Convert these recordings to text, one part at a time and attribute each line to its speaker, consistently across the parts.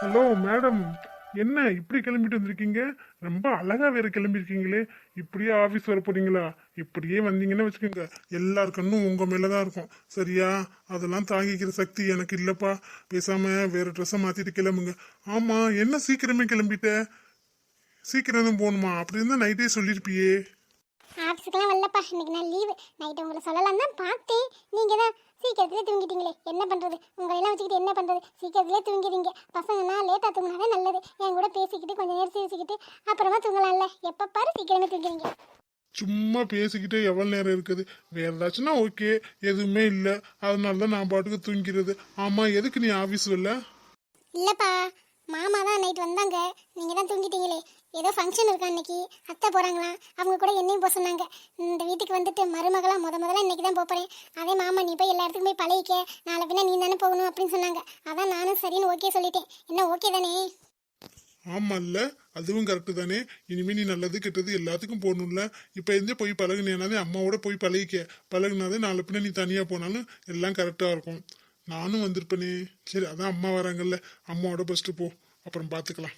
Speaker 1: Hello madam, என்ன இப்படி கிளம்பிட்டு வந்திருக்கீங்க? ரொம்ப அழகா வேற கிளம்பிருக்கீங்களே. இப்படியே ஆபீஸ் வர போறீங்களா? இப்படியே வந்தீங்கன்னு வச்சுக்கோங்க, எல்லார் கண்ணும் உங்க மேலதான் இருக்கும். சரியா? அதெல்லாம் தாங்கிக்கிற சக்தி எனக்கு இல்லப்பா. பேசாம வேற ட்ரெஸ்ஸை மாத்திட்டு கிளம்புங்க. ஆமா, என்ன சீக்கிரமே கிளம்பிட்ட? சீக்கிரம் எதுவும் போகணுமா? அப்படி இருந்தா நைட்டே சொல்லிருப்பியே.
Speaker 2: ஆஃபீஸுக்கெல்லாம் வரலப்பா, இன்னைக்கு நான் லீவு. நைட்டு உங்களை சொல்லலாம் தான் பார்த்தேன். நீங்கள் தான் சீக்கிரத்திலே தூங்கிட்டீங்களே, என்ன பண்ணுறது? உங்களெல்லாம் வச்சுக்கிட்டு என்ன பண்ணுறது? சீக்கிரத்திலே தூங்கிடுங்க. பசங்கன்னா லேட்டாக தூங்கினாவே நல்லது. என் கூட பேசிக்கிட்டு கொஞ்சம் நேரம் பேசிக்கிட்டு அப்புறமா தூங்கலாம்ல. எப்போ பாரு சீக்கிரமே தூங்கிடுங்க.
Speaker 1: சும்மா பேசிக்கிட்டே எவ்வளவு நேரம் இருக்குது? வேற ஏதாச்சும்னா ஓகே, எதுவுமே இல்லை. அதனாலதான் நான் பாட்டுக்கு தூங்கிறது. ஆமா, எதுக்கு நீ ஆபீஸ் வரல?
Speaker 2: இல்லைப்பா, மாமா தான் நைட் வந்தாங்க. நீங்கள் தான் தூங்கிட்டீங்களே. ஏதோ ஃபங்க்ஷன் இருக்கா இன்னைக்கு, அத்தை போகிறாங்களாம். அவங்க கூட என்னையும் போக சொன்னாங்க. இந்த வீட்டுக்கு வந்துட்டு மருமகளாக முதல்ல இன்னைக்கு தான் போகிறேன். அதே மாமா நீ போய் எல்லா இடத்துக்கும் போய் பழகிக்க, நாளை பின்ன நீ தானே போகணும் அப்படின்னு சொன்னாங்க. அதான் நானும் சரின்னு ஓகே சொல்லிட்டேன். என்ன ஓகே தானே?
Speaker 1: ஆமா இல்ல, அதுவும் கரெக்டு தானே. இனிமே நீ நல்லது கெட்டது எல்லாத்துக்கும் போகணும்ல. இப்ப இருந்தே போய் பழகுனேனாதே, அம்மாவோட போய் பழகிக்க. பழகுனாதே நாளை பின்ன நீ தனியா போனாலும் எல்லாம் கரெக்டா இருக்கும். நானும் வந்திருப்பேனே. சரி, அதான் அம்மா வராங்கல்ல, அம்மாவோட ஃபர்ஸ்ட் போ, அப்புறம் பாத்துக்கலாம்.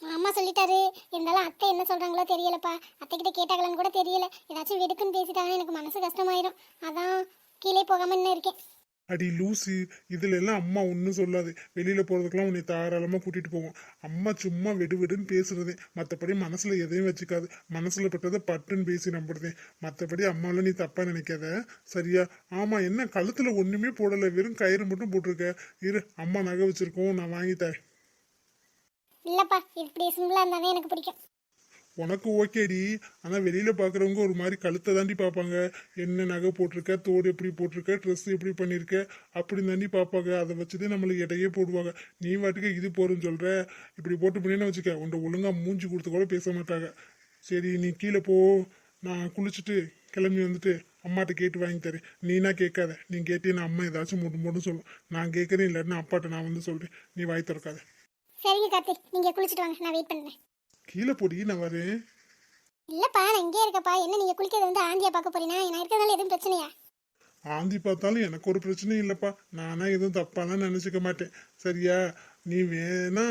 Speaker 2: மாமா சொல்லிட்டாரு. இருந்தாலும் அத்தை என்ன சொல்றாங்களோ தெரியலப்பா. அத்தை கிட்ட கேட்டாங்களான்னு கூட தெரியல. ஏதாச்சும் வெடுக்குன்னு பேசிட்டாங்கன்னா எனக்கு மனசு கஷ்டமாயிரும். அதான் கீழே போகாம இன்னும் இருக்கேன்.
Speaker 1: அடி லூசு, இதுல எல்லாம் அம்மா ஒன்றும் சொல்லாது. வெளியில போறதுக்கெல்லாம் உன்னை தாராளமா கூட்டிட்டு போவோம். அம்மா சும்மா வெடு வெடுன்னு பேசுறதே, மற்றபடி மனசுல எதையும் வச்சுக்காது. மனசுல பட்டதை பட்டுன்னு பேசி நம்புறதே. மற்றபடி அம்மாவில் நீ தப்பா நினைக்காத. சரியா? ஆமா, என்ன கழுத்துல ஒண்ணுமே போடல, வெறும் கயிறு மட்டும் போட்டிருக்க. இரு, அம்மா நகை வச்சிருக்கோம், நான் வாங்கி தரேன்.
Speaker 2: இல்லப்பா, இப்படி சிம்பிளா இருந்தாலே எனக்கு பிடிக்கும்.
Speaker 1: உனக்கு ஓகேடி. ஆனா வெளியில பாக்குறவங்க ஒரு மாதிரி கழுத்தை தாண்டி பார்ப்பாங்க. என்ன நகை போட்டிருக்க, தோடு எப்படி போட்டிருக்க, ட்ரெஸ் எப்படி பண்ணிருக்க, அப்படி தாண்டி பார்ப்பாங்க. அதை வச்சுட்டு நம்மளை எடையே போடுவாங்க. நீ வாட்டுக்கு இது போறேன்னு சொல்ற. இப்படி போட்டு பண்ணேன்னு வச்சுக்க, உன்ட ஒழுங்கா மூஞ்சி கொடுத்து கூட பேச மாட்டாங்க. சரி, நீ கீழே போ. நான் குளிச்சுட்டு கிளம்பி வந்துட்டு அம்மாட்ட கேட்டு வாங்கி தரேன். நீனா கேட்காத. நீ கேட்டீங்கன்னா அம்மா ஏதாச்சும் மட்டும் மட்டும் சொல்லும். நான் கேட்கறேன், இல்லாட்டினா அப்பாட்ட நான் வந்து சொல்றேன். நீ வாய் திறக்காத.
Speaker 2: சரிங்க கார்த்திக், நீங்க குளிச்சுட்டு வாங்க, நான் வெயிட் பண்றேன்.
Speaker 1: கீழே போடி, நான் வரேன்.
Speaker 2: இல்லப்பா, நான் இங்கே இருக்கப்பா. என்ன நீங்க குளிக்கிறது வந்து ஆந்தியா பார்க்க போறீங்கன்னா நான் இருக்கிறதால எதுவும் பிரச்சனையா?
Speaker 1: ஆந்தி பார்த்தாலும் எனக்கு ஒரு பிரச்சனையும் இல்லப்பா. நானா எதுவும் தப்பாலாம் நினைச்சுக்க மாட்டேன். சரியா? நீ வேணா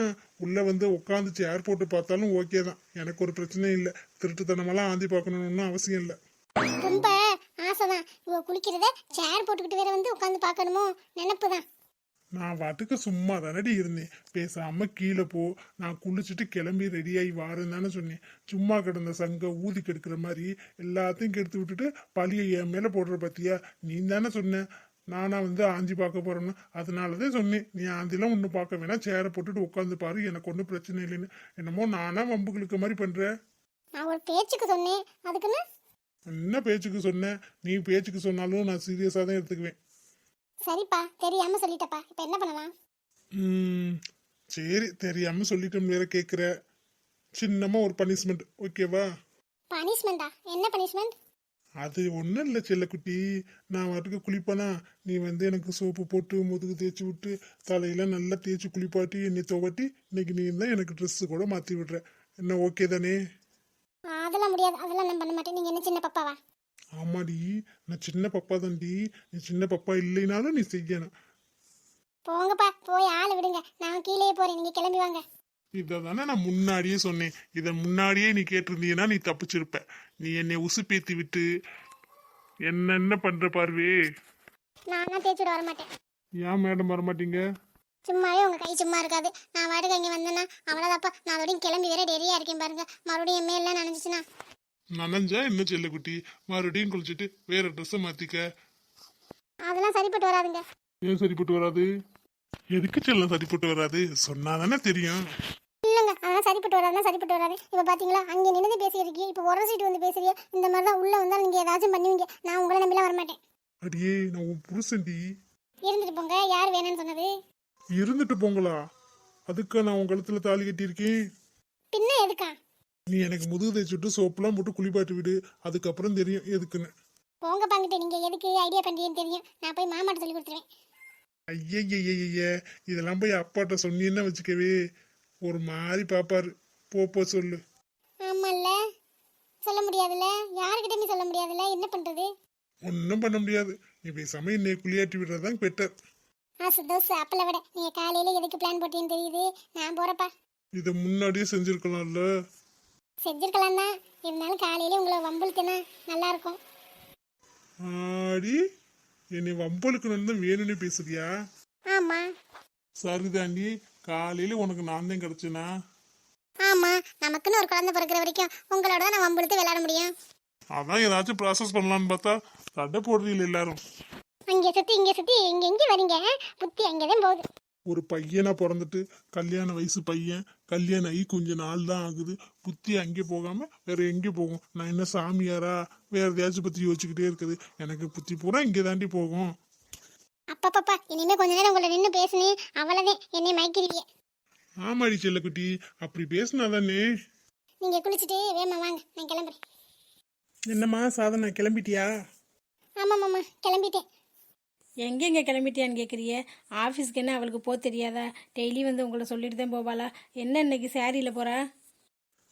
Speaker 1: உள்ள வந்து உட்காந்து சேர் போட்டு பார்த்தாலும் ஓகே தான். எனக்கு ஒரு பிரச்சனையும் இல்லை. திருட்டுத்தனமெல்லாம் ஆந்தி பார்க்கணும்னு அவசியம் இல்லை.
Speaker 2: ரொம்ப ஆசைதான். இவ குளிக்கிறத சேர் போட்டுக்கிட்டு வேற வந்து உட்காந்து பார்க்கணுமோ நினப்பு தான்.
Speaker 1: நான் வாட்டுக்கு சும்மா தானடி இருந்தேன். பேசாம கீழே போ. நான் குளிச்சுட்டு கிளம்பி ரெடியாகி வாரேன்னு தானே சொன்னேன். சும்மா கிடந்த சங்க ஊதி கெடுக்கிற மாதிரி எல்லாத்தையும் கெடுத்து விட்டுட்டு பழிய என் மேல போடுற பத்தியா? நீ தானே சொன்ன நானா வந்து ஆந்தி பார்க்க போறேன்னு. அதனாலதான் சொன்னேன், நீ ஆந்திலாம் ஒன்றும் பார்க்க வேணாம், சேரை போட்டுட்டு உட்காந்து பாரு, எனக்கு ஒன்றும் பிரச்சனை இல்லைன்னு. என்னமோ நானா வம்புகளுக்கு மாதிரி பண்ற.
Speaker 2: நான் ஒரு பேச்சுக்கு சொன்னேன், அதுக்குன்னு?
Speaker 1: என்ன பேச்சுக்கு சொன்ன? நீ பேச்சுக்கு சொன்னாலும் நான் சீரியஸா தான் எடுத்துக்குவேன்.
Speaker 2: சரிப்பா, தெரியாம சொல்லிட்டப்பா. இப்போ என்ன பண்ணலாம்?
Speaker 1: ம், சரி, தெரியாம சொல்லிட்டோம் வேற கேக்குற. சின்னமா ஒரு பனிஷ்மெண்ட், ஓகேவா?
Speaker 2: பனிஷ்மெண்டா? என்ன பனிஷ்மெண்ட்?
Speaker 1: அது ஒன்றும் இல்லை செல்லக்குட்டி. நான் வாட்டுக்கு குளிப்பேனா, நீ வந்து எனக்கு சோப்பு போட்டு முதுகு தேய்ச்சி விட்டு தலையில நல்லா தேய்ச்சி குளிப்பாட்டி என்னை துவட்டி இன்னைக்கு நீ தான் எனக்கு ட்ரெஸ்ஸு கூட மாற்றி விடுற. என்ன ஓகே தானே?
Speaker 2: அதெல்லாம் முடியாது, அதெல்லாம் நான் பண்ண மாட்டேன். நீங்க என்ன சின்ன பப்பாவா?
Speaker 1: ஆமாடி, நான் சின்ன பப்பா தான்டி. நீ சின்ன பப்பா இல்லைனாலும் நீ செய்யணும்.
Speaker 2: போங்கப்பா, போய் ஆளை விடுங்க. நான் கீழே போறேன், நீங்க கிளம்பி வாங்க.
Speaker 1: இதை தானே நான் முன்னாடியே சொன்னேன். இதை முன்னாடியே நீ கேட்டிருந்தீங்கன்னா நீ தப்பிச்சிருப்ப. நீ என்னை உசுப்பேத்தி விட்டு என்னென்ன பண்ற பார்வே.
Speaker 2: நான் தேய்ச்சிட வர மாட்டேன்.
Speaker 1: ஏன் மேடம் வரமாட்டீங்க?
Speaker 2: சும்மாவே உங்க கை சும்மா இருக்காது. நான் வாடகை இங்கே வந்தேன்னா அவ்வளோதாப்பா. நான் அதோடையும் கிளம்பி வேற டெரியா இருக்கேன் பாருங்க. மறுபடியும் என் மேலாம் நினைச்சுன்னா
Speaker 1: நனைஞ்சா என்ன செல்லக்குட்டி, மறுபடியும் குளிச்சுட்டு வேற ட்ரெஸ்ஸை மாத்திக்க.
Speaker 2: அதெல்லாம் சரிப்பட்டு வராதுங்க.
Speaker 1: ஏன் சரிப்பட்டு வராது? எதுக்கு செல்லம் சரிப்பட்டு வராது? சொன்னாதானே தெரியும்.
Speaker 2: இல்லைங்க, அதெல்லாம் சரிப்பட்டு வராதுன்னா சரிப்பட்டு வராது. இப்போ பார்த்தீங்களா, அங்கே நின்று பேசியிருக்கீங்க, இப்போ ஒரு சீட்டு வந்து பேசுறீங்க. இந்த மாதிரி தான் உள்ளே வந்தாலும் நீங்கள் ஏதாச்சும் பண்ணுவீங்க. நான் உங்களை நம்பிலாம் வரமாட்டேன்.
Speaker 1: அடியே, நான் உன் புருஷன்டி.
Speaker 2: இருந்துட்டு போங்க. யார் வேணும்னு சொன்னது?
Speaker 1: இருந்துட்டு போங்களா? அதுக்கு நான் உன் கழுத்துல தாலி கட்டியிருக்கேன்.
Speaker 2: பின்ன எதுக்கா?
Speaker 1: நீ எனக்கு முதுகு தேய்ச்சிட்டு சோப்புலாம் போட்டு குளிப்பாட்டி விடு, அதுக்கப்புறம் தெரியும் எதுக்குன்னு.
Speaker 2: போங்க பாங்கிட்டு, நீங்கள் எதுக்கு ஐடியா பண்ணுறீங்கன்னு தெரியும். நான் போய் மாமாட்ட சொல்லி கொடுத்துருவேன்.
Speaker 1: ஐயய்யய்ய, இதெல்லாம் போய் அப்பாட்ட சொன்னீன்னு வச்சுக்கவே ஒரு மாதிரி பாப்பாரு. போ சொல்லு.
Speaker 2: ஆமாம்ல, சொல்ல முடியாதுல்ல. யாருக்கிட்டையுமே சொல்ல முடியாதுல்ல. என்ன பண்ணுறது?
Speaker 1: ஒன்றும் பண்ண முடியாது. நீ பேசாம என்னை குளியாட்டி விடுறதுதான் பெட்டர்.
Speaker 2: சந்தோஷ் அப்பளை விட நீங்க காலையில எதுக்கு பிளான் போட்டீங்கன்னு தெரியுது. நான் போறப்பா.
Speaker 1: இதை முன்னாடியே செஞ்சிருக்கலாம்ல.
Speaker 2: செஞ்சிருக்கலாம் தான், இருந்தாலும் காலையில உங்களை வம்புழுத்தினா நல்லா இருக்கும்.
Speaker 1: ஆடி, என்னை வம்பலுக்கு தான் வேணும்னு பேசுறியா?
Speaker 2: ஆமா
Speaker 1: சரிதாண்டி, காலையில உனக்கு நான் தான் கிடைச்சேனா?
Speaker 2: ஆமா, நமக்குன்னு ஒரு குழந்தை பிறக்கிற வரைக்கும் உங்களோட தான் நான் வம்புழுத்து விளையாட முடியும்.
Speaker 1: அதான் ஏதாச்சும் ப்ராசஸ் பண்ணலான்னு பார்த்தா தடை போடுறீங்க எல்லாரும்.
Speaker 2: இங்க சுத்தி எங்க வரீங்க? புத்தி அங்கதான் போகுது.
Speaker 1: ஒரு பையனா பிறந்துட்டு கல்யாண வயசு பையன், கல்யாணம் ஆகி கொஞ்ச நாள் தான் ஆகுது, புத்தி அங்கே போகாம வேற எங்கே போகும்? நான் என்ன சாமியாரா? வேற எதையாச்சும் பத்தி யோசிச்சுக்கிட்டே இருக்குது. எனக்கு புத்தி பூரா இங்கே தாண்டி போகும்.
Speaker 2: அப்பப்பா, இனிமே கொஞ்ச நேரம் உங்களை நின்று பேசுனேன், அவ்வளவுதான் என்னை மயக்கிறீங்க.
Speaker 1: ஆமாடி செல்லக்குட்டி, அப்படி பேசினாதானே.
Speaker 2: நீங்க குளிச்சுட்டு வேமா வாங்க, நான் கிளம்புறேன்.
Speaker 3: என்னம்மா சாதனை, கிளம்பிட்டியா?
Speaker 2: ஆமா மாமா, கிளம்பிட்டேன்.
Speaker 4: எங்கெங்கே கிளம்பிட்டியான்னு கேட்குறிய? ஆஃபீஸ்க்கு என்ன அவளுக்கு போக தெரியாதா? டெய்லி வந்து உங்களை சொல்லிட்டு தான் போவாளா? என்ன இன்னைக்கு சாரியில் போகிறா?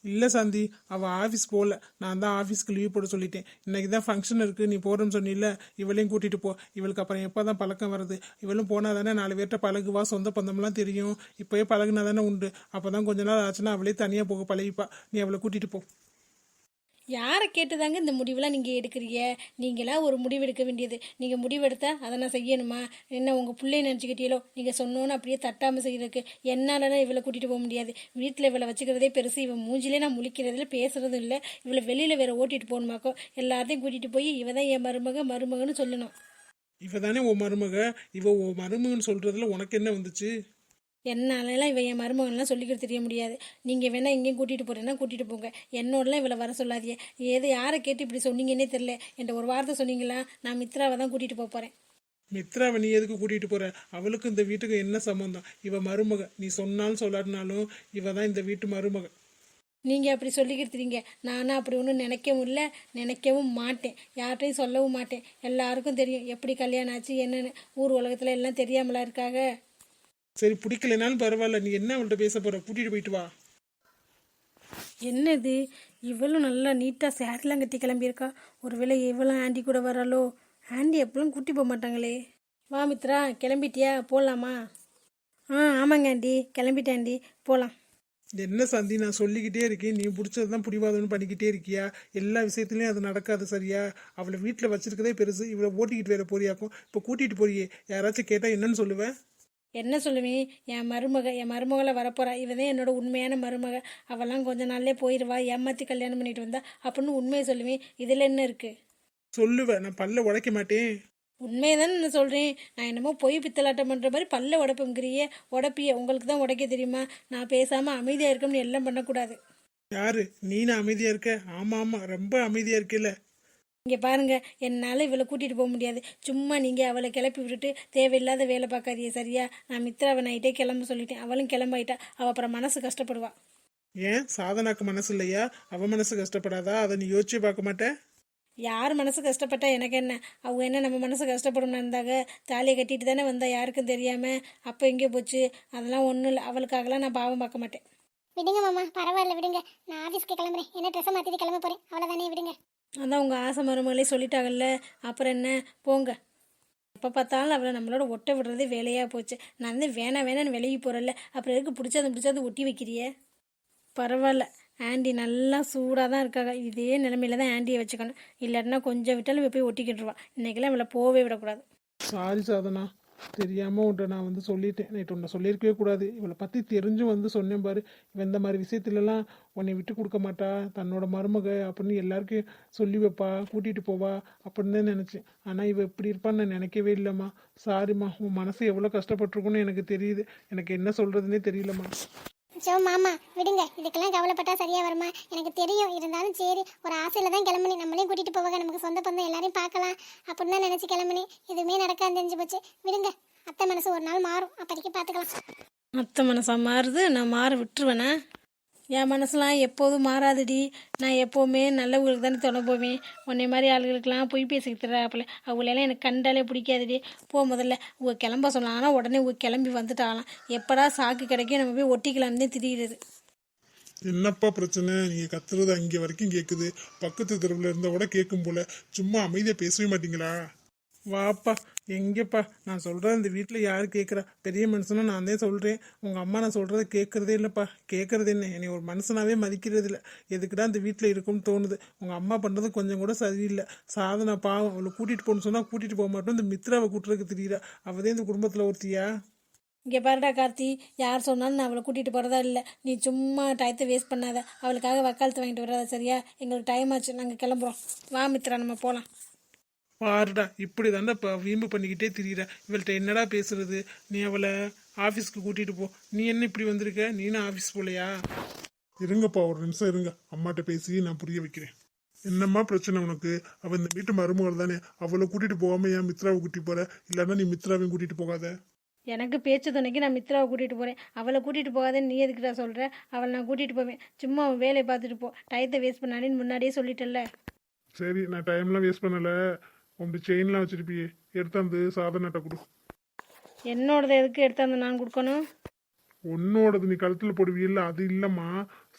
Speaker 3: இல்லை சாந்தி, அவள் ஆஃபீஸ் போகல. நான் தான் ஆஃபீஸ்க்கு லீவ் போட சொல்லிட்டேன். இன்னைக்கு தான் ஃபங்க்ஷன் இருக்குது, நீ போகிறேன்னு சொன்னில்ல, இவளையும் கூட்டிகிட்டு போ. இவளுக்கு அப்புறம் எப்போ தான் பழக்கம் வருது? இவளும் போனால் தானே 4 பேர்கிட்ட பழகுவா, சொந்த பந்தம்லாம் தெரியும். இப்போயே பழகுனா தானே உண்டு. அப்போ தான் கொஞ்ச நாள் ஆச்சுன்னா அவளே தனியாக போக பழகிப்பா. நீ அவளை கூட்டிகிட்டு போ.
Speaker 4: யாரை கேட்டுதாங்க இந்த முடிவெல்லாம் நீங்கள் எடுக்கிறீங்க? நீங்களாம் ஒரு முடிவு எடுக்க வேண்டியது. நீங்கள் முடிவெடுத்தா அதை நான் செய்யணுமா? என்ன உங்கள் பிள்ளைய நினச்சிக்கிட்டீங்களோ? நீங்கள் சொன்னோன்னு அப்படியே தட்டாமல் செய்கிறதுக்கு என்னாலலாம் இவளை கூட்டிகிட்டு போக முடியாது. வீட்டில் இவளை வச்சுக்கிறதே பெருசு. இவன் மூஞ்சிலே நான் முழிக்கிறதுல பேசுகிறதும் இல்லை. இவளை வெளியில் வேற ஓட்டிகிட்டு போகணுமாக்கோ? எல்லாத்தையும் கூட்டிகிட்டு போய் இவ தான் என் மருமகன்னு சொல்லணும்.
Speaker 3: இவ தானே உன் மருமக. இவ உன் மருமகன்னு சொல்கிறதுல உனக்கு என்ன வந்துச்சு?
Speaker 4: என்னாலலாம் இவன் என் மருமகன்லாம் சொல்லிக்கிட்டு தெரிய முடியாது. நீங்கள் வேணால் எங்கேயும் கூட்டிகிட்டு போகிறேன்னா கூட்டிகிட்டு போங்க. என்னோடலாம் இவளை வர சொல்லாதீங்க. யாரை கேட்டு இப்படி சொன்னீங்கன்னே தெரில. என்கிட்ட ஒரு வார்த்தை சொன்னீங்களா? நான் மித்ராவை தான் கூட்டிகிட்டு போக போகிறேன்.
Speaker 3: மித்ராவை நீ எதுக்கு கூட்டிகிட்டு போகிற? அவளுக்கு இந்த வீட்டுக்கு என்ன சம்மந்தம்? இவ மருமக. நீ சொன்னாலும் சொல்லாட்டினாலும் இவ தான் இந்த வீட்டு மருமக.
Speaker 4: நீங்கள் அப்படி சொல்லிக்கிட்டுறீங்க. நானும் அப்படி ஒன்றும் நினைக்கவும் இல்லை, நினைக்கவும் மாட்டேன். யார்கிட்டையும் சொல்லவும் மாட்டேன். எல்லாருக்கும் தெரியும் எப்படி கல்யாணம் ஆச்சு என்னன்னு. ஊர் உலகத்தில் எல்லாம் தெரியாமலா இருக்காங்க.
Speaker 3: சரி, பிடிக்கலைனாலும் பரவாயில்ல. நீ என்ன அவள்கிட்ட பேச போகிற? கூட்டிகிட்டு போயிட்டு வா.
Speaker 4: என்னது, இவளும் நல்லா நீட்டாக சேரீலாம் கட்டி கிளம்பியிருக்கா. ஒருவேளை இவளும் ஆண்டி கூட வராளோ? ஆண்டி எப்பளும் கூட்டி போக மாட்டாங்களே. வா மித்ரா, கிளம்பிட்டியா? போகலாமா? ஆமாங்க ஆண்டி, கிளம்பிட்டேன் ஆண்டி, போகலாம்.
Speaker 3: என்ன சந்தி, நான் சொல்லிக்கிட்டே இருக்கேன், நீ பிடிச்சது தான் பிடிவாதம்னு பண்ணிக்கிட்டே இருக்கியா? எல்லா விஷயத்துலையும் அது நடக்காது சரியா? அவளை வீட்டில் வச்சிருக்கதே பெருசு, இவளை ஓட்டிக்கிட்டு வேற போறியாக்கும். இப்போ கூட்டிகிட்டு போறியே, யாராச்சும் கேட்டால் என்னன்னு சொல்லுவேன்?
Speaker 4: என்ன சொல்லுவேன்? என் மருமகளை வரப்போறா. இவதான் என்னோட உண்மையான மருமக. அவெல்லாம் கொஞ்ச நாள்லேயே போயிடுவா, ஏமாற்றி கல்யாணம் பண்ணிட்டு வந்தா அப்படின்னு உண்மையை சொல்லுவேன். இதில் என்ன இருக்குது?
Speaker 3: சொல்லுவேன், நான் பல்ல உடைக்க மாட்டேன்.
Speaker 4: உண்மையை தானே நான் சொல்கிறேன். நான் என்னமோ பொய் பித்தலாட்டம் பண்ணுற மாதிரி பல்ல உடைப்புங்கிறியே. உடப்பிய உங்களுக்கு தான் உடைக்க தெரியுமா? நான் பேசாமல் அமைதியாக இருக்கணும்னு எல்லாம் பண்ணக்கூடாது.
Speaker 3: யாரு நீ? நான் அமைதியாக இருக்க? ஆமாம் ஆமாம், ரொம்ப அமைதியாக இருக்கல.
Speaker 4: இங்கே பாருங்க, என்னால் இவளை கூட்டிகிட்டு போக முடியாது. சும்மா நீங்கள் அவளை கிளப்பி விட்டுட்டு தேவையில்லாத வேலை பார்க்காதீங்க சரியா? நான் மித்ராவை நைட்டே கிளம்ப சொல்லிட்டேன். அவளும் கிளம்பாயிட்டா. அவள் அப்புறம் மனசு கஷ்டப்படுவா.
Speaker 3: ஏன் சாதனாக்கு மனசு இல்லையா? அவ மனசு கஷ்டப்படாதா? அதை நீ யோசிச்சு பார்க்க மாட்டேன்?
Speaker 4: யார் மனசு கஷ்டப்பட்டா எனக்கு என்ன? அவங்க என்ன நம்ம மனசு கஷ்டப்படும் இருந்தாங்க? தாலியை கட்டிட்டு தானே வந்தா, யாருக்கும் தெரியாமல். அப்போ எங்கே போச்சு? அதெல்லாம் ஒன்றும் இல்லை. அவளுக்காகலாம் நான் பாவம் பார்க்க மாட்டேன்.
Speaker 2: விடுங்க மாமா, பரவாயில்ல விடுங்க. நான் ஆஃபீஸ்க்கு கிளம்புறேன். என்ன ட்ரெஸ்ஸை மாற்றிட்டு கிளம்ப போகிறேன், அவ்வளோதானே, விடுங்க.
Speaker 4: அதான் உங்கள் ஆசை மருமகளே சொல்லிட்டாங்கல்ல, அப்புறம் என்ன, போங்க. எப்போ பார்த்தாலும் அவளை நம்மளோட ஒட்ட விடுறதே வேலையாக போச்சு. நான் வந்து வேணான்னு விலகி போகிறல்ல, அப்புறம் எதுக்கு பிடிச்சது ஒட்டி வைக்கிறிய? பரவாயில்ல, ஆண்டி நல்லா சூடாக தான் இருக்காங்க. இதே நிலமையில தான் ஆண்டியை வச்சுக்கணும். இல்லாட்டினா கொஞ்சம் விட்டாலும் போய் ஒட்டிக்கிட்டுருவா. இன்றைக்கெல்லாம் இவளை போகவே விடக்கூடாது.
Speaker 3: சாரி சாதனா, தெரியாமல் உன்ட்ட நான் வந்து சொல்லிட்டேன். நைட்டு உன்னை சொல்லியிருக்கவே கூடாது. இவளை பற்றி தெரிஞ்சும் வந்து சொன்னேன் பாரு. இவன் இந்த மாதிரி விஷயத்துலலாம் உன்னை விட்டு கொடுக்க மாட்டா, தன்னோட மருமக அப்படின்னு எல்லாருக்கும் சொல்லி வைப்பா, கூட்டிகிட்டு போவா அப்படின்னு தான் நினச்சேன். ஆனால் இவ இப்படி இருப்பான்னு நான் நினைக்கவே இல்லைம்மா. சாரிம்மா, உன் மனசு எவ்வளோ கஷ்டப்பட்டிருக்குன்னு எனக்கு தெரியுது. எனக்கு என்ன சொல்கிறதுனே தெரியலம்மா.
Speaker 2: சோ மாமா விடுங்க, இதுக்கெல்லாம் கவலைப்பட்டா சரியா வருமா? எனக்கு தெரியும். இருந்தாலும் சரி, ஒரு ஆசையில தான் கிளம்புனேன். நம்மளையும் கூட்டிட்டு போவாங்க, நமக்கு சொந்த பந்தம் எல்லாரையும் பார்க்கலாம் அப்படின்னு தான் நினைச்சு கிளம்புனேன். எதுவுமே நடக்காது தெரிஞ்சு போச்சு. விடுங்க, அத்தை மனசு ஒரு நாள் மாறும், அப்போதைக்கு பார்த்துக்கலாம்.
Speaker 4: மற்ற மனசா மாறுது, நான் மாற விட்டுருவேனா? என் மனசுலாம் எப்போதும் மாறாதுடி. நான் எப்போவுமே நல்லவங்களுக்கு தானே தொலை போவேன். உன்னை மாதிரி ஆளுகளுக்கெல்லாம் பொய் பேசிக்கிட்டு தராப்புல. அவங்களெல்லாம் எனக்கு கண்டாலே பிடிக்காதுடி. முதல்ல உங்கள் கிளம்ப சொல்லலாம். ஆனால் உடனே கிளம்பி வந்துட்டாகலாம். எப்படா சாக்கு கிடைக்கும் நம்ம போய் ஒட்டிக்கலாம்னே திரியிறது.
Speaker 1: என்னப்பா பிரச்சனை? நீங்க கத்துறது அங்கே வரைக்கும் கேட்குது. பக்கத்து தெருவில் இருந்தா கூட கேட்கும் போல. சும்மா அமைதியா பேசவே மாட்டீங்களா?
Speaker 3: வாப்பா, எங்கேப்பா நான் சொல்கிறேன் இந்த வீட்டில் யார் கேட்குறா? பெரிய மனுஷனும் நான் தான் சொல்கிறேன். உங்கள் அம்மா நான் சொல்கிறத கேட்குறதே இல்லைப்பா. கேட்குறது என்ன, என்னை ஒரு மனுஷனாவே மதிக்கிறது இல்லை. எதுக்குடா இந்த வீட்டில் இருக்கும்னு தோணுது. உங்கள் அம்மா பண்ணுறது கொஞ்சம் கூட சரியில்லை. சாதனை பாவம், அவளை கூட்டிகிட்டு போகணுன்னு சொன்னால் கூட்டிகிட்டு போக மாட்டோம். இந்த மித்ராவை கூட்டுறதுக்கு தெரியல. அவதே இந்த குடும்பத்தில் ஒருத்தியா?
Speaker 4: இங்கே பாருடா கார்த்தி, யார் சொன்னாலும் நான் அவளை கூட்டிகிட்டு போகிறதா இல்லை. நீ சும்மா டயத்தை வேஸ்ட் பண்ணாத. அவளுக்காக வக்காலத்து வாங்கிட்டு வராத, சரியா? எங்களுக்கு டைம் ஆச்சு, நாங்கள் கிளம்புறோம். வா மித்ரா, நம்ம போகலாம்.
Speaker 3: பாருடா இப்படி தாண்டா இப்போ வீம்பு பண்ணிக்கிட்டே திரியிற. இவள்கிட்ட என்னடா பேசுறது? நீ அவளை ஆஃபீஸ்க்கு கூட்டிகிட்டு போ. நீ என்ன இப்படி வந்திருக்க? நீனும் ஆஃபீஸ் போலையா?
Speaker 1: இருங்கப்பா, ஒரு நிமிஷம் இருங்க, அம்மாட்ட பேசி நான் புரிய வைக்கிறேன். என்னம்மா பிரச்சனை உனக்கு? அவ இந்த வீட்டு மருமகள் தானே, அவளை கூட்டிட்டு போகாம ஏன் மித்ராவை கூட்டிட்டு போற? இல்லைன்னா நீ மித்ராவையும் கூட்டிட்டு போகாத.
Speaker 4: எனக்கு பேச்சு துணைக்கு நான் மித்ராவை கூட்டிகிட்டு போகிறேன். அவளை கூட்டிகிட்டு போகாதேன்னு நீ எதுக்குடா சொல்கிற? அவளை நான் கூட்டிகிட்டு போவேன். சும்மா அவன் வேலையை பார்த்துட்டு போ. டயத்தை வேஸ்ட் பண்ணானேன்னு முன்னாடியே சொல்லிட்டேன்ல.
Speaker 1: சரி, நான் டைம்லாம் வேஸ்ட் பண்ணல. உன் செயின்லாம் வச்சிருப்பியே, எடுத்தாந்து சாதனத்தை கொடு.
Speaker 4: என்னோடது எதுக்கு எடுத்தாந்து நான் கொடுக்கணும்?
Speaker 1: உன்னோடது நீ கழுத்துல போடுவீல்ல, அது இல்லம்மா.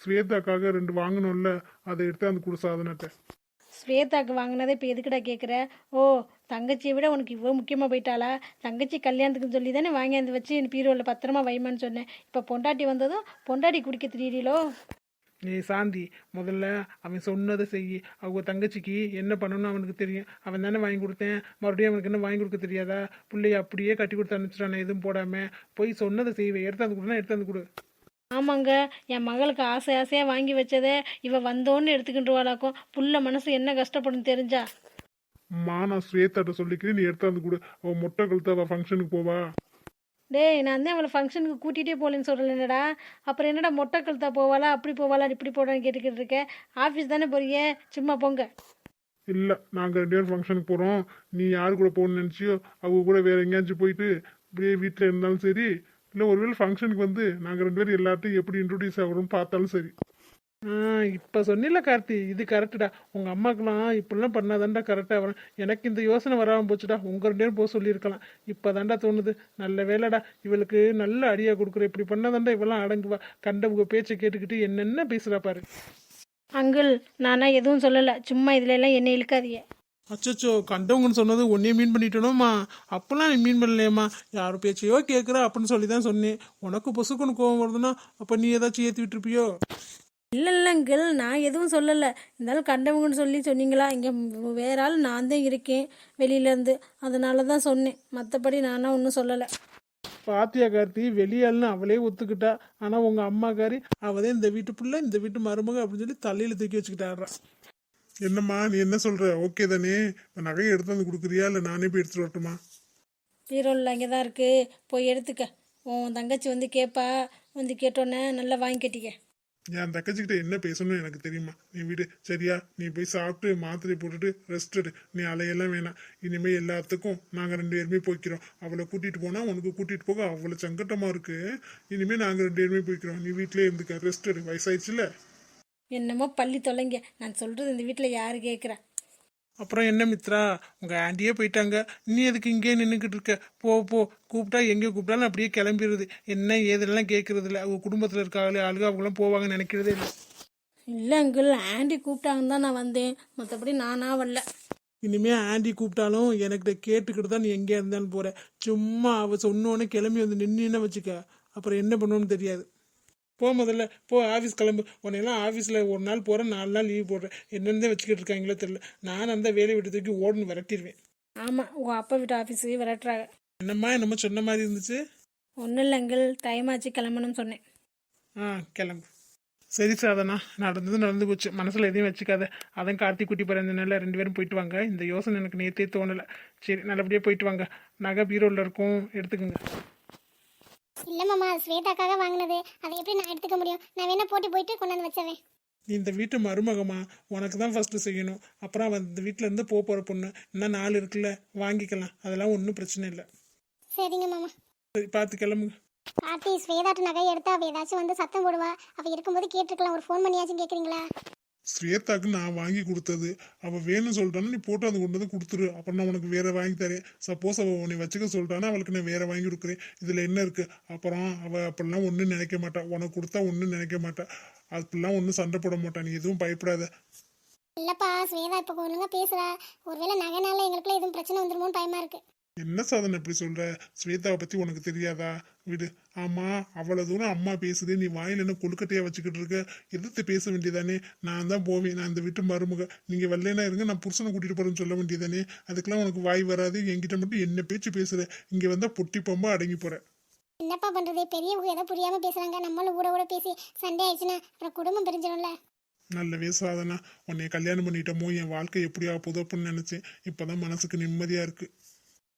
Speaker 1: ஸ்வேதாக்காக 2 வாங்கணும்ல, அதை எடுத்தாந்து கொடு சாதனத்தை.
Speaker 4: ஸ்வேதாக்கு வாங்கினதை இப்போ எதுக்குடா கேட்குற? ஓ, தங்கச்சியை விட உனக்கு இவ்வளோ முக்கியமாக போயிட்டாளா? தங்கச்சி கல்யாணத்துக்குன்னு சொல்லி தானே வாங்கியாந்து வச்சு பீரோவில் பத்திரமா வைமான்னு சொன்னேன். இப்போ பொண்டாட்டி வந்ததும் பொண்டாட்டி குடிக்க தெரியலோ?
Speaker 3: நீ சாந்தி, முதல்ல அவன் சொன்னதை செய். அவங்க தங்கச்சிக்கு என்ன பண்ணணும்னு அவனுக்கு தெரியும். அவன் தானே வாங்கி கொடுத்தேன், மறுபடியும் அவனுக்கு என்ன வாங்கி கொடுக்க தெரியாதா? பிள்ளைய அப்படியே கட்டி கொடுத்து அனுப்பிச்சிட்டானே, எதுவும் போடாமல். போய் சொன்னதை செய்வேன். எடுத்தாந்து கொடுனா எடுத்தாந்து கொடு.
Speaker 4: ஆமாங்க, என் மகளுக்கு ஆசை ஆசையாக வாங்கி வச்சதை இவ வந்தோன்னு எடுத்துக்கிட்டுருவாளாக்கும். புள்ள மனசு என்ன கஷ்டப்படும் தெரிஞ்சா?
Speaker 1: அம்மா, நான் ஸ்வேதாட்ட சொல்லிக்கிறேன், நீ எடுத்தாந்து கொடு. அவன் மொட்டை கழுத்து அவள் ஃபங்க்ஷனுக்கு போவா.
Speaker 4: டேய், நான் தான் அவளை ஃபங்க்ஷனுக்கு கூட்டிகிட்டே போகலன்னு சொல்லலடா. அப்புறம் என்னடா மொட்டை கழுத்தா போவாளா, அப்படி போவாளா, இப்படி போடான்னு கேட்டுக்கிட்டு இருக்கேன். ஆஃபீஸ் தானே போறியே, சும்மா போங்க.
Speaker 1: இல்லை, நாங்கள் 2 பேரும் ஃபங்க்ஷனுக்கு போகிறோம். நீ யார் கூட போகணும்னு நினச்சியோ அவங்க கூட வேற எங்கேயாச்சும் போயிட்டு இப்படியே வீட்டில் இருந்தாலும் சரி, இல்லை ஒருவேளை ஃபங்க்ஷனுக்கு வந்து நாங்கள் 2 பேரும் எல்லாத்தையும் எப்படி இன்ட்ரடியூஸ் ஆகிறோம்னு பார்த்தாலும் சரி.
Speaker 3: இப்போ சொன்னில கார்த்தி, இது கரெக்டுடா. உங்கள் அம்மாக்கெல்லாம் இப்படிலாம் பண்ணாதான்டா கரெக்டாக வரும். எனக்கு இந்த யோசனை வராமல் போச்சுடா. உங்கள் 2 பேரும் போக சொல்லியிருக்கலாம். இப்போ தாண்டா தோணுது. நல்ல வேலைடா, இவளுக்கு நல்ல அடியாக கொடுக்குற. இப்படி பண்ணாதாண்டா இவெல்லாம் அடங்குவா. கண்டவங்க பேச்சை கேட்டுக்கிட்டு என்னென்ன பேசுகிறா பாரு.
Speaker 4: அங்கிள், நானா எதுவும் சொல்லலை. சும்மா இதுல எல்லாம் என்னை இழுக்காதீங்க.
Speaker 3: அச்சோ, கண்டவங்கன்னு சொன்னது ஒன்னே மீன் பண்ணிட்டோனோம்மா. அப்பெல்லாம் நீ மீன் பண்ணலையம்மா. யார் பேச்சையோ கேட்குற அப்படின்னு சொல்லி தான் சொன்னேன். உனக்கு பொசுக்குன்னு கோவம் வருதுன்னா அப்போ நீ ஏதாச்சும் ஏற்றி விட்டுருப்பியோ?
Speaker 4: இல்லை அங்கிள், நான் எதுவும் சொல்லலை. இருந்தாலும் கண்டவங்கன்னு சொல்லி சொன்னீங்களா? இங்கே வேற ஆள் நான் தான் இருக்கேன் வெளியிலேருந்து, அதனால தான் சொன்னேன். மற்றபடி நானா ஒன்றும் சொல்லலை.
Speaker 3: பாத்தியா கார்த்தி, வெளியாள்னு அவளே ஒத்துக்கிட்டா. ஆனால் உங்கள் அம்மாக்காரி அவதே இந்த வீட்டு பிள்ளை, இந்த வீட்டு மருமக அப்படின்னு சொல்லி தலையில் தூக்கி வச்சுக்கிட்டாடுறா.
Speaker 1: என்னம்மா, நீ என்ன சொல்கிற? ஓகே தானே? இப்போ நகையை எடுத்தாந்து கொடுக்குறியா, இல்லை நானே போய் எடுத்துட்டு வரட்டுமா?
Speaker 4: பீரோவில் அங்கே தான் இருக்குது, போய் எடுத்துக்க. உன் தங்கச்சி வந்து கேட்பா, வந்து கேட்டோன்னே நல்லா வாங்கி கட்டிக்க.
Speaker 1: என் தங்கச்சிக்கிட்ட என்ன பேசணும்னு எனக்கு தெரியுமா? நீ வீடு சரியா? நீ போய் சாப்பிட்டு மாத்திரை போட்டுட்டு ரெஸ்ட் எடு. நீ அலையெல்லாம் வேணாம். இனிமேல் எல்லாத்துக்கும் நாங்கள் 2 பேருமே போய்க்கிறோம். அவளை கூட்டிகிட்டு போனால் உனக்கு கூட்டிகிட்டு போக அவ்வளோ சங்கட்டமாக இருக்கு. இனிமேல் நாங்கள் 2 பேருமே போய்க்கிறோம். நீ வீட்டிலே இருந்துக்க, ரெஸ்ட் எடு. வயசாயிடுச்சுல.
Speaker 4: என்னமோ பள்ளி தொலைங்க. நான் சொல்கிறது இந்த வீட்டில் யார் கேட்குறா?
Speaker 3: அப்புறம் என்ன மித்ரா, உங்கள் ஆண்டியே போயிட்டாங்க. நீ எதுக்கு இங்கே நின்றுக்கிட்டு இருக்க? போ போ, கூப்பிட்டா எங்கே கூப்பிட்டாலும் அப்படியே கிளம்பிடுது. என்ன ஏதெல்லாம் கேட்கறது இல்லை. அவங்க குடும்பத்தில் இருக்காங்களே ஆளுக, அவங்களாம் போவாங்கன்னு நினைக்கிறதே இல்லை.
Speaker 4: இல்லை அங்கிள், ஆண்டி கூப்பிட்டாங்கன்னு தான் நான் வந்தேன். மற்றபடி நானா வரல.
Speaker 3: இனிமேல் ஆண்டி கூப்பிட்டாலும் எனக்கிட்ட கேட்டுக்கிட்டு தான் நீ எங்கே இருந்தாலும் போகிற. சும்மா அவள் சொன்னோன்னே கிளம்பி வந்து நின்றுன்னு வச்சுக்க, அப்புறம் என்ன பண்ணுவோன்னு தெரியாது. போ, முதல்ல போ, ஆஃபீஸ் கிளம்பு. உன்னையெல்லாம் ஆஃபீஸில் ஒரு நாள் போகிறேன், 4 நாள் லீவ் போடுறேன். என்னென்ன வச்சுக்கிட்டு இருக்காங்களோ தெரியல. நான் அந்த வேலையை விட்டு தூக்கி ஓடுன்னு விரட்டிடுவேன்.
Speaker 4: ஆமாம், உங்கள் அப்பா வீட்டு ஆஃபீஸுக்கு விரட்டுறாங்க.
Speaker 3: என்னம்மா சொன்ன மாதிரி இருந்துச்சு?
Speaker 4: ஒன்றும் இல்லை அங்கிள், டைம் ஆச்சு, கிளம்பணும்னு சொன்னேன்.
Speaker 3: கிளம்பு. சரி சாதனா, நடந்து போச்சு. மனசில் எதையும் வச்சுக்காத. அதான் கார்த்திக் குட்டி பிறந்தனால 2 பேரும் போயிட்டு வாங்க. இந்த யோசனை எனக்கு நேற்றே தோணலை. சரி, நல்லபடியாக போயிட்டு வாங்க. நகை பீரோவில் இருக்கும், எடுத்துக்கோங்க.
Speaker 2: இல்லை மாமா, அது ஸ்வேதாக்காக வாங்கினது. அதை எப்படி நான் எடுத்துக்க முடியும்? நான் வேணா போயிட்டு கொண்டாந்து வச்சவேன்.
Speaker 3: நீ இந்த வீட்டு மருமகமா, உனக்கு தான் ஃபஸ்ட்டு செய்யணும். அப்புறம் அவன் இந்த வீட்டிலேருந்து போகிற பொண்ணு. இன்னும் 4 இருக்குல்ல, வாங்கிக்கலாம். அதெல்லாம் ஒன்றும் பிரச்சனை இல்லை.
Speaker 2: சரிங்க மாமா.
Speaker 3: சரி, பார்த்து கிளம்புங்க.
Speaker 2: பாட்டி, ஸ்வேதாட்டு நகை எடுத்தா அவள் ஏதாச்சும் வந்து சத்தம் போடுவா. அவள் இருக்கும்போது கேட்டுருக்கலாம். ஒரு ஃபோன் பண்ணியாச்சும் கேட்குறீங்களா?
Speaker 1: ஸ்வேதாக்கு நான் வாங்கி கொடுத்தது. அவள் வேணும்னு சொல்லிட்டானா நீ போட்டு அந்த கொண்டு வந்து கொடுத்துரு. அப்புறம் நான் உனக்கு வேற வாங்கி தரேன். சப்போஸ் அவள் உன்னை வச்சுக்க சொல்லிட்டானா அவளுக்கு நான் வேற வாங்கி கொடுக்குறேன். இதில் என்ன இருக்கு? அப்புறம் அவள் அப்படிலாம் ஒன்றும் நினைக்க மாட்டா. உனக்கு கொடுத்தா ஒன்றும் நினைக்க மாட்டா. அப்படிலாம் ஒன்றும் சண்டை போட மாட்டா. நீ எதுவும் பயப்படாத.
Speaker 2: இல்லப்பா, ஸ்வேதா இப்போ ஒழுங்கா பேசுறா. ஒருவேளை நகைனால எங்களுக்குள்ள எதுவும் பிரச்சனை வந்துருமோன்னு பயமா இருக்கு.
Speaker 1: என்ன சாதனை இப்படி சொல்ற? ஸ்வேதாவை பத்தி உனக்கு தெரியாதா? விடு. ஆமா, அவ்வளவு தூரம் அம்மா பேசுதே, நீ வாயில என்ன கொழுக்கட்டையா வச்சுக்கிட்டு இருக்க? எதிர்த்து பேச வேண்டியதானே? நான் தான் போவேன், நான் இந்த வீட்டு மருமக, நீங்க வெள்ளைனா இருங்க, நான் புருஷனை கூட்டிட்டு போறேன்னு சொல்ல வேண்டியதானே? அதுக்கெல்லாம் உனக்கு வாய் வராது. என்கிட்ட மட்டும் என்ன பேச்சு பேசுற? இங்க வந்தா பொட்டி பம்பா அடங்கி போற.
Speaker 2: என்னப்பா பண்றது, பெரியவங்க ஏதோ புரியாம பேசுறாங்க, நம்மளும் ஊட ஊட பேசி சண்டை ஆயிடுச்சுன்னா அப்புறம் குடும்பம் பிரிஞ்சிடும்ல.
Speaker 1: நல்லவே சாதனா, உன்னை கல்யாணம் பண்ணிட்டோமோ என் வாழ்க்கை எப்படியா புதப்புன்னு நினைச்சேன். இப்பதான் மனசுக்கு நிம்மதியா இருக்கு.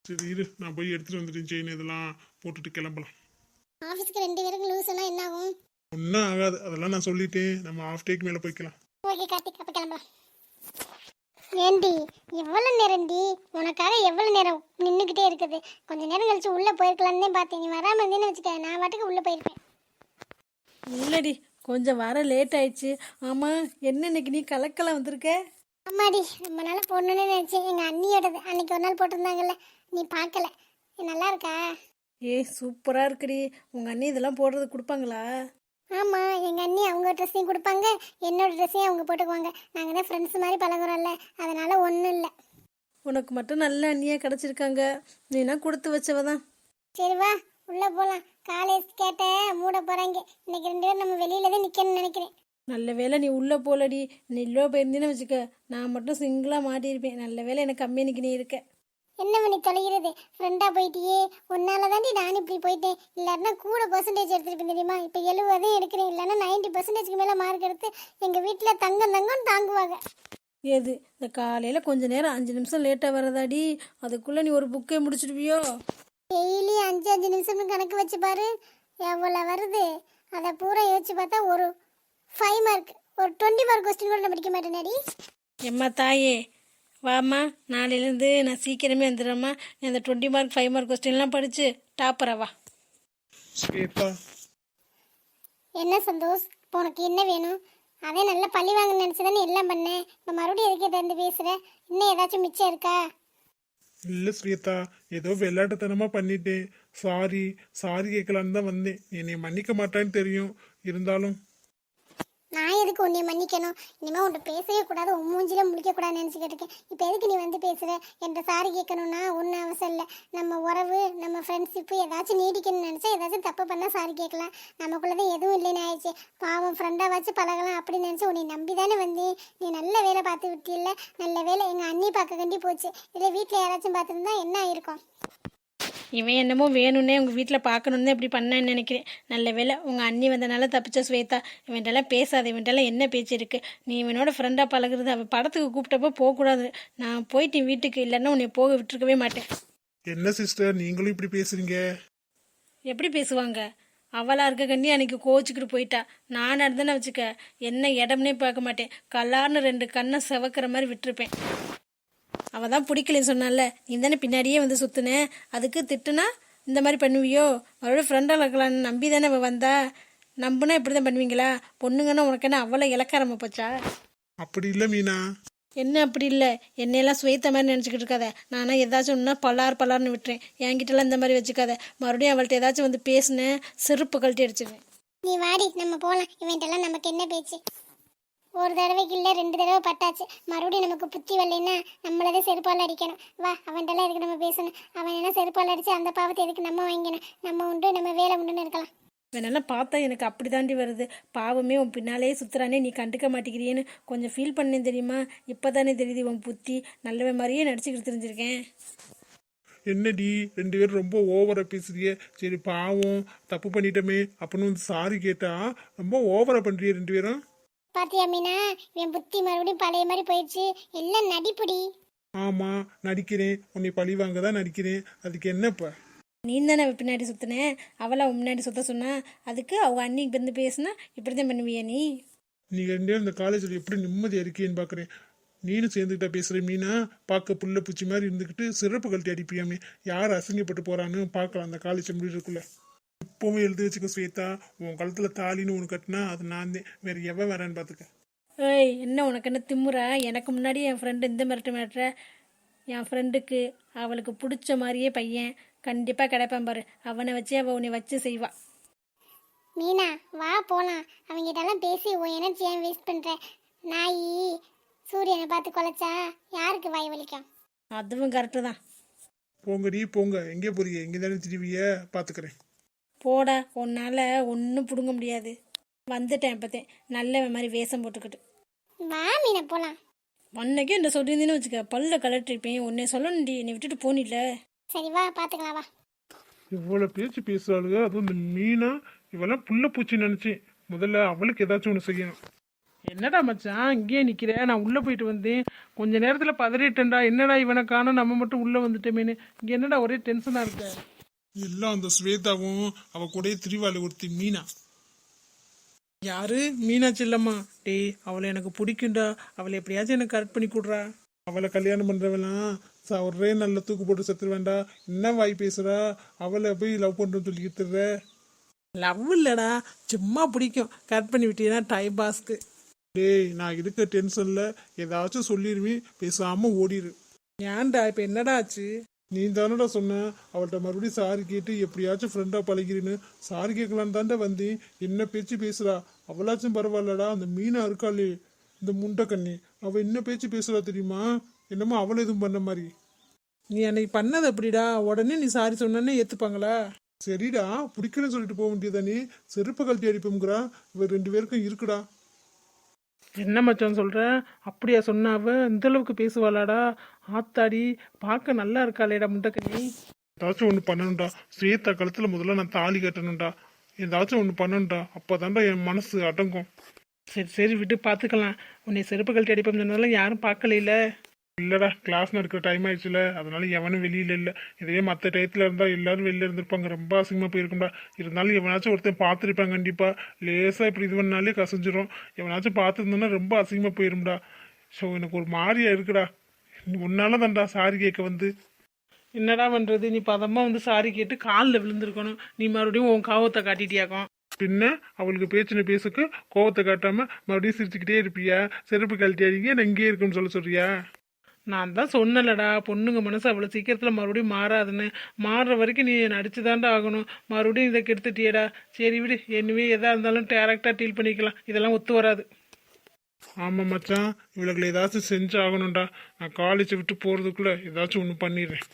Speaker 1: சரி இரு, நான் போய் எடுத்துட்டு வந்துட்டேன் செயின், இதெல்லாம் போட்டுட்டு கிளம்பலாம்.
Speaker 2: ஆஃபீஸ்க்கு 2 பேருக்கு லூஸ் சொன்னா என்ன ஆகும்?
Speaker 1: ஒன்றும் ஆகாது, அதெல்லாம் நான் சொல்லிட்டேன். நம்ம ஆஃப் டேக்கு மேலே போய்க்கலாம்.
Speaker 2: ஓகே கார்த்திக், அப்ப கிளம்பலாம். ஏண்டி எவ்வளவு நேரம்டி, உனக்காக எவ்வளவு நேரம் நின்றுக்கிட்டே இருக்குது. கொஞ்ச நேரம் கழிச்சு உள்ள போயிருக்கலாம்னே பார்த்தேன். நீ வராம இருந்தேன்னு வச்சுக்க, நான் வாட்டுக்கு உள்ள போயிருப்பேன்.
Speaker 4: இல்லடி, கொஞ்சம் வர லேட் ஆயிடுச்சு. ஆமாம், என்ன இன்னைக்கு நீ கலக்கலாம் வந்திருக்க?
Speaker 2: அம்மாடி, ரொம்ப நாள் போடணும்னு நினைச்சேன். எங்க அண்ணியோடது அன்னைக்கு ஒரு நாள் போட்டிருந்தாங்கல்ல, நீ பார்க்கல. நல்லா இருக்கா?
Speaker 4: ஏய், சூப்பராக இருக்குடி. உங்கள் அண்ணி இதெல்லாம் போடுறது கொடுப்பாங்களா?
Speaker 2: ஆமா, எங்க அண்ணி அவங்க ட்ரெஸ்ஸையும் கொடுப்பாங்க, என்னோட ட்ரெஸ்ஸையும் அவங்க போட்டுக்குவாங்க. நாங்க தான் ஃப்ரெண்ட்ஸ் மாதிரி பழகுறோம்ல, அதனால ஒன்றும் இல்லை.
Speaker 4: உனக்கு மட்டும் நல்ல அண்ணியாக கிடச்சிருக்காங்க. நீனா கொடுத்து வச்சவ தான்.
Speaker 2: சரி வா, உள்ள போலாம். காலேஜ் கேட்ட மூட போறாங்க. இன்னைக்கு 2 பேரும் நம்ம வெளியில தான் நிக்கணும்னு நினைக்கிறேன்.
Speaker 4: நல்ல வேளை நீ உள்ளே போகலடி. நீ இல்லை போயிருந்தீன்னு வச்சுக்க, நான் மட்டும் சிங்கிளாக மாட்டியிருப்பேன். நல்ல வேளை எனக்கு கம்பெனிக்கு நீ இருக்க.
Speaker 2: என்ன பண்ணி தொலைகிறது, ஃப்ரெண்டா போயிட்டியே. உன்னால தாண்டி நான் இப்படி போயிட்டேன். இல்லாட்டினா கூட பர்சன்டேஜ் எடுத்துருப்பேன் தெரியுமா. இப்போ 70 எடுக்கிறேன், இல்லைன்னா 90% மேலே மார்க் எடுத்து எங்கள் வீட்டில் தங்கம் தாங்குவாங்க.
Speaker 4: ஏது இந்த காலையில் கொஞ்ச நேரம் 5 நிமிஷம் லேட்டாக வரதாடி, அதுக்குள்ளே நீ ஒரு புக்கே முடிச்சிடுவியோ?
Speaker 2: டெய்லி 5 நிமிஷம்னு கணக்கு வச்சு பாரு, எவ்வளோ வருது. அதை பூரா யோசிச்சு பார்த்தா ஒரு 5 மார்க், ஒரு 20 மார்க் கொஸ்டின் கூட நான் படிக்க மாட்டேனாடி.
Speaker 4: எம்மா தாயே, வாம்மா, நாளையிலேருந்து நான் சீக்கிரமே வந்துடுறேம்மா. நீ அந்த 20 மார்க் 5 மார்க் கொஸ்டின்லாம் படித்து டாப்பரா வா.
Speaker 1: ஸ்வேதா,
Speaker 2: என்ன சந்தோஷ், இப்போ உனக்கு என்ன வேணும்? அதே நல்லா பழி வாங்க நினச்சிதானே எல்லாம் பண்ணேன். இப்போ மறுபடியும் எதுக்கே திறந்து பேசுகிற? இன்னும் ஏதாச்சும் மிச்சம் இருக்கா?
Speaker 1: இல்ல ஸ்வேதா, ஏதோ விளையாட்டுத்தனமா பண்ணிட்டேன். சாரி சாரி கேட்கலான்னு தான் வந்தேன். என்னை மன்னிக்க மாட்டான்னு தெரியும், இருந்தாலும்
Speaker 2: நான் எதுக்கு உன்னை மன்னிக்கணும்? இனிமேல் உன்கிட்ட பேசவே கூடாது, உன் மூஞ்சில முழிக்க கூடாதுன்னு நினச்சிக்கிட்டு இருக்கேன். இப்போ எதுக்கு நீ வந்து பேசுகிற? என்கிட்ட சாரி கேட்கணும்னா ஒன்றும் அவசியம் இல்லை. நம்ம உறவு, நம்ம ஃப்ரெண்ட்ஷிப்பு ஏதாச்சும் நீடிக்கணும்னு நினச்சா ஏதாச்சும் தப்பு பண்ணால் சாரி கேட்கலாம். நமக்குள்ளதான் எதுவும் இல்லைன்னு ஆயிடுச்சு. பாவம் ஃப்ரெண்டாக வச்சு பழகலாம் அப்படின்னு நினச்சி உன்னை நம்பி தானே வந்தேன். நீ நல்ல வேலை பார்த்து விட்டில்ல. நல்ல வேலை எங்கள் அண்ணி பார்க்க கண்டி போச்சு. இல்லை வீட்டில் யாராச்சும் பார்த்துருந்தா என்ன ஆயிருக்கும்?
Speaker 4: இவன் என்னமோ வேணும்னே உங்கள் வீட்டில் பார்க்கணுன்னு இப்படி பண்ணேன்னு நினைக்கிறேன். நல்ல வேலை உங்கள் அண்ணி வந்தனால தப்பிச்ச ஸ்வேதா. இவன்ட்டெல்லாம் பேசாத, இவன்ட்டெல்லாம் என்ன பேச்சு இருக்குது? நீ இவனோட ஃப்ரெண்டாக பழகுறது. அவள் படத்துக்கு கூப்பிட்டப்போ போகக்கூடாது. நான் போயிட்டு வீட்டுக்கு, இல்லைன்னா உன்னை போக விட்டுருக்கவே மாட்டேன்.
Speaker 1: என்ன சிஸ்டர் நீங்களும் இப்படி பேசுறீங்க?
Speaker 4: எப்படி பேசுவாங்க? அவளாக இருக்க கண்டி அன்னைக்கு கோச்சிக்கிட்டு போயிட்டா. நான் இருந்தேன்னு வச்சுக்க, என்ன இடம்னே பார்க்க மாட்டேன். கல்லார்னு 2 கண்ணை செவக்கிற மாதிரி விட்டுருப்பேன். அவள் தான் பிடிக்கலன்னு சொன்னால, நீ தானே பின்னாடியே வந்து சுற்றுன. அதுக்கு திட்டுனா இந்த மாதிரி பண்ணுவியோ? மறுபடியும் ஃப்ரெண்டாக இருக்கலான்னு நம்பி தானே அவள் வந்தா. நம்புனா இப்படி தான் பண்ணுவீங்களா? பொண்ணுங்கன்னா உனக்கு என்ன அவ்வளோ இலக்காரமாக போச்சா?
Speaker 1: அப்படி இல்லை மீனா.
Speaker 4: என்ன அப்படி இல்லை? என்னையெல்லாம் ஸ்வேத்த மாதிரி நினச்சிக்கிட்டு இருக்காத. நானா ஏதாச்சும் ஒன்றா பலார்னு விட்டுறேன். என்கிட்டலாம் இந்த மாதிரி வச்சுக்காத. மறுபடியும் அவள்கிட்ட ஏதாச்சும் வந்து பேசினேன், செருப்பு கழட்டி அடிச்சுவேன்.
Speaker 2: நீ வாடி, நம்ம போகலாம். இவன்ட்டெல்லாம் நமக்கு என்ன பேச்சு? ஒரு தடவைக்கு இல்லை 2 தடவை பட்டாச்சு. மறுபடியும் நமக்கு புத்தி வரலைன்னா நம்மளதே செருப்பால் அடிக்கணும். வா, அவன்கிட்டலாம் எதுக்கு நம்ம பேசணும்? அவன் என்ன செருப்பால் அடிச்சு அந்த பாவத்தை எதுக்கு நம்ம வாங்கிக்கணும்? நம்ம உண்டு, நம்ம வேலை உண்டுன்னு இருக்கலாம்.
Speaker 4: இவனெல்லாம் பார்த்தா எனக்கு அப்படி தாண்டி வருது. பாவமே உன் பின்னாலேயே சுற்றுறானே, நீ கண்டுக்க மாட்டேங்கிறியேன்னு கொஞ்சம் ஃபீல் பண்ணேன் தெரியுமா? இப்போ தானே தெரியுது உன் புத்தி. நல்லவன் மாதிரியே நடிச்சுக்கிட்டு தெரிஞ்சிருக்கேன்.
Speaker 1: என்னடி 2 பேரும் ரொம்ப ஓவரா பேசுறிய? சரி பாவம், தப்பு பண்ணிட்டோமே அப்படின்னு வந்து சாரி கேட்டா ரொம்ப ஓவரா பண்றிய 2 பேரும்.
Speaker 2: பாத்தியா மீனா, என் புத்தி மறுபடியும் பழைய மாதிரி போயிடுச்சு. எல்லாம் நடிப்புடி.
Speaker 1: ஆமா, நடிக்கிறேன். உன்னை பழி வாங்க தான் நடிக்கிறேன். அதுக்கு என்னப்பா?
Speaker 4: நீ தானே அவள் பின்னாடி சுற்றினேன். அவளை அவன் முன்னாடி சுற்ற சொன்னா. அதுக்கு அவங்க அன்னிக்கு வந்து பேசுனா இப்படி தான் பண்ணுவியா நீ?
Speaker 1: நீங்க 2 பேரும் இந்த காலேஜில் எப்படி நிம்மதியா இருக்கேன்னு பாக்குறேன். நீனும் சேர்ந்துக்கிட்டா பேசுற மீனா. பார்க்க புள்ள பூச்சி மாதிரி இருந்துக்கிட்டு சிறப்பு கழட்டி அடிப்பியாமே. யார் அசிங்கப்பட்டு போறான்னு பார்க்கலாம் அந்த காலேஜ் முடிவுக்குள்ள. இப்பவும் எழுதி வச்சுக்க ஸ்வேதா, உன் கழுத்துல தாலின்னு ஒன்று கட்டினா அது நான் தான், வேற எவன் வரேன்னு பார்த்துக்க.
Speaker 4: ஏய், என்ன உனக்கு என்ன திமுறா? எனக்கு முன்னாடி என் ஃப்ரெண்டு இந்த மிரட்டுற. என் ஃப்ரெண்டுக்கு அவளுக்கு பிடிச்ச மாதிரியே பையன் கண்டிப்பாக கிடைப்பான் பாரு. அவனை வச்சு அவள் உன்னை வச்சு செய்வா.
Speaker 2: மீனா வா போலாம். அவங்கிட்டலாம் பேசி உன் எனர்ஜி ஏன் வேஸ்ட் பண்ற? நாயி சூரியனை பார்த்து குலைச்சா யாருக்கு வாய் வலிக்கும்?
Speaker 4: அதுவும் கரெக்டு தான்.
Speaker 1: போங்கடி போங்க, எங்கே போறீங்க? இங்கே தானே திருவிய பார்த்துக்கிறேன்.
Speaker 4: போடா, உன்னால் ஒன்றும் பிடுங்க முடியாது. வந்துட்டேன் இப்போத்தேன் நல்ல மாதிரி வேஷம் போட்டுக்கிட்டு.
Speaker 2: வா மீனா போலாம்.
Speaker 4: அன்னைக்கே இந்த சொல்லியிருந்தேன்னு வச்சுக்க, பல்ல கலட்டிருப்பேன். உன்னை சொல்லணும்டி, நீ விட்டுட்டு போனில்ல.
Speaker 2: சரி வா பார்த்துக்கலாம் வா.
Speaker 1: இவ்வளோ பேச்சு பேசுறாளுங்க, அதுவும் இந்த மீனா இவெல்லாம் புள்ள பூச்சி நினைச்சேன். முதல்ல அவளுக்கு ஏதாச்சும் ஒன்று செய்யணும்.
Speaker 3: என்னடா மச்சான் இங்கேயே நிற்கிற? நான் உள்ளே போயிட்டு வந்தேன், கொஞ்ச நேரத்தில் பதறிட்டேன்டா. என்னடா இவனை காணோம், நம்ம மட்டும் உள்ளே வந்துட்டோமேனு. இங்கே என்னடா ஒரே டென்ஷனாக இருக்க?
Speaker 1: எல்லாம் அந்த ஸ்வேதாவும் அவ கூட திரிவாளி ஒருத்தி மீனா.
Speaker 3: யாரு? மீனாட்சி இல்லம்மா. டேய், அவளை எனக்கு பிடிக்கும்டா, அவளை எப்படியாச்சும் எனக்கு கரெக்ட் பண்ணி கொடுறா.
Speaker 1: அவளை கல்யாணம் பண்றவெல்லாம் ஒரே நல்ல தூக்கு போட்டு செத்துரு வேண்டா. என்ன வாய் பேசுறா? அவளை போய் லவ் பண்றோம்னு சொல்லிக்கிட்டுற.
Speaker 3: லவ் இல்லடா, சும்மா பிடிக்கும். கரெக்ட் பண்ணி விட்டீங்கன்னா டைம் பாஸ்க்கு.
Speaker 1: டேய், நான் இருக்க டென்ஷன்ல ஏதாச்சும் சொல்லிடுவேன், பேசாம ஓடிடு.
Speaker 3: ஏன்டா இப்போ என்னடா ஆச்சு?
Speaker 1: நீ தானடா சொன்ன அவள்கிட்ட மறுபடியும் சாரி கேட்டு எப்படியாச்சும் ஃப்ரெண்டா பழகிறேன்னு. சாரி கேட்கலான்னு தாண்டா வந்தேன். என்ன பேச்சு பேசுறா? அவளாச்சும் பரவாயில்லடா, அந்த மீனா இருக்காளே இந்த முண்டக்கண்ணி, அவ என்ன பேச்சு பேசுறா தெரியுமா? என்னமோ அவளை எதுவும் பண்ண மாதிரி.
Speaker 3: நீ அன்னைக்கு பண்ணது அப்படிடா, உடனே நீ சாரி சொன்னே ஏற்றுப்பாங்களா?
Speaker 1: சரிடா, பிடிக்கலன்னு சொல்லிட்டு போக வேண்டியதானே. செருப்பு கழட்டி அடிப்போங்கிறா. இவ 2 பேருக்கும் இருக்குடா.
Speaker 3: என்ன மச்சான் சொல்ற? அப்படியா சொன்னாவ? இந்த அளவுக்கு பேசுவாளாடா? ஆத்தாடி, பார்க்க நல்லா இருக்காளேடா முண்டக்கண்ணி.
Speaker 1: ஏதாச்சும் ஒன்று பண்ணணும்டா. ஸ்வேதா கழுத்துல முதல்ல நான் தாலி கட்டணும்டா. ஏதாச்சும் ஒன்று பண்ணணும்டா, அப்போதான்டா என் மனசு அடங்கும்.
Speaker 3: சரி சரி விட்டு பார்த்துக்கலாம். உன்னை செருப்பு கழட்டி அடிப்போம் சொன்னாலும் யாரும் பார்க்கல.
Speaker 1: இல்லடா, கிளாஸ் நடக்கிற டைம் ஆயிடுச்சுல, அதனால எவனும் வெளியில இல்லை. இதே மற்ற டயத்துல இருந்தா எல்லாரும் வெளியில இருந்திருப்பாங்க, ரொம்ப அசிங்கமா போயிருக்கும்டா. இருந்தாலும் எவனாச்சும் ஒருத்தன் பார்த்துருப்பாங்க கண்டிப்பா. லேசா இப்படி இது பண்ணாலே கசஞ்சிரும். எவனாச்சும் பார்த்துருந்தோன்னா ரொம்ப அசிங்கமா போயிரும்டா. ஸோ எனக்கு ஒரு மாதிரியா இருக்குடா. உன்னால தான்டா சாரி கேட்க வந்து.
Speaker 3: என்னடா பண்ணுறது? நீ பதமாக வந்து சாரி கேட்டு காலில் விழுந்திருக்கணும். நீ மறுபடியும் உன் காவத்தை காட்டிட்டியாக்கும்.
Speaker 1: பின்ன அவளுக்கு பேச்சுன பேசுக்கு கோவத்தை காட்டாம மறுபடியும் சிரிச்சுக்கிட்டே இருப்பியா? செருப்பு கழட்டி அடிங்க, நான் இங்கே இருக்குன்னு சொல்றியா?
Speaker 3: நான் தான் சொன்னலடா, பொண்ணுங்க மனசு அவ்வளோ சீக்கிரத்தில் மறுபடியும் மாறாதுன்னு. மாறுற வரைக்கும் நீ நடிச்சு தாண்டா ஆகணும். மறுபடியும் இதை கெடுத்துட்டியடா. சரி விடு, என்னவே எதாக இருந்தாலும் டேரக்டாக டீல் பண்ணிக்கலாம். இதெல்லாம் ஒத்து வராது.
Speaker 1: ஆமாம் மச்சான், இவளுக்கு ஏதாச்சும் செஞ்சு ஆகணும்டா. நான் காலேஜை விட்டு போகிறதுக்குள்ளே ஏதாச்சும் ஒன்று பண்ணிடுறேன்.